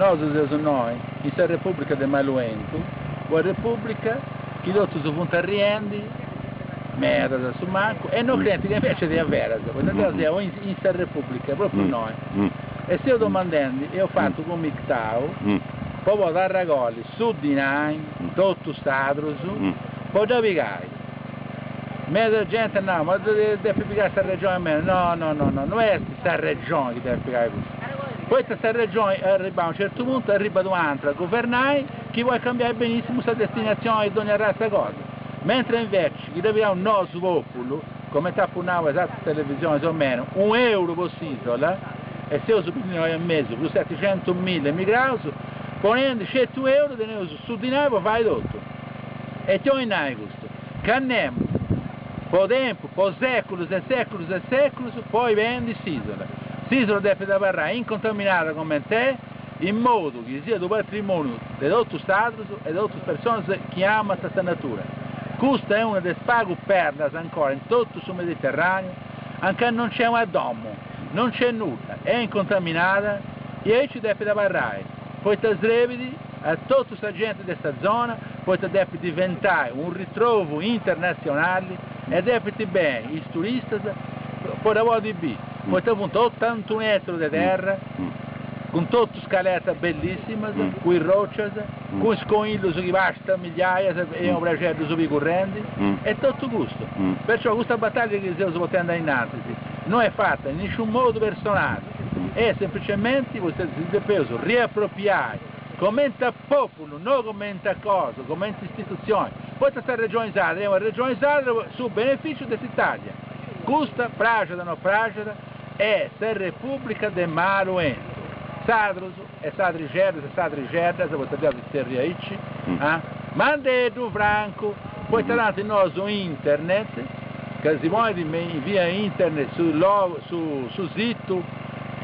Nós somos noi, questa Repubblica del Maluento, una Repubblica che tutti su punta riendi, merda su manco, e non credi che invece di avere, perché siamo in questa Repubblica, proprio noi. E se io domandando, io ho fatto con Mictau, poi da Ragoli, su di noi, tutto stato su, poi da Vigai. Mezza gente no, ma deve piegare questa regione a me, no, non è questa regione che deve piegare questo. Poi questa regione arriva a un certo punto, arriva un'altra a governare, chi vuole cambiare benissimo questa destinazione di ogni razza cosa. Mentre invece chi deve avere un nostro popolo, come sta punendo esatto televisione più o meno, €1 per isola, e se io subito al mese più 700.000 immigrati, ponendo €100 su di noi per fare tutto. E ti ho in questo, che andiamo. Per tempo, per secoli e secoli e secoli, poi vendi l'isola. L'isola deve essere incontaminata come te, in modo che sia il patrimonio di tutti gli stati e di tutte le persone che amano questa natura. Questa è una delle spaghe perle ancora in tutto il Mediterraneo, anche non c'è un domo, non c'è nulla, è incontaminata e ci deve parlare. Poi ti srevidi a tutta questa gente di questa zona, poi deve diventare un ritrovo internazionale e deve bene i turisti, poi da di B, poi ti appunto 81 metri di terra, con tutte scalette bellissime, con rocce, con scoglio che basta migliaia e un progetto su correnti, è tutto gusto. Perciò questa battaglia che si può andare innanzi non è fatta in nessun modo personale, è semplicemente si deve riappropriare come popolo, non come cosa, come istituzione. Poi questa regione sarda è una regione sarda su beneficio dell'Italia. Questa pragida non pragida è la Repubblica del Maluento. Sadros e Sadrigerdas e Sadrigerdas, se potete dire che terriaici, mandedo franco, poi tornate noi su internet, che si muove via internet su sito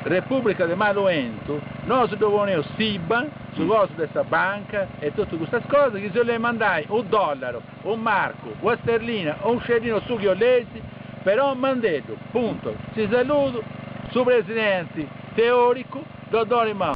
Repubblica del Maluento, noi dobbiamo SIBA, su cosa questa banca e tutte queste cose che se le mandai un dollaro, un marco, una sterlina o un scellino su Ghiolesi, però mandato, punto. Ci saluto, su presidente teorico, Dodò Rimano.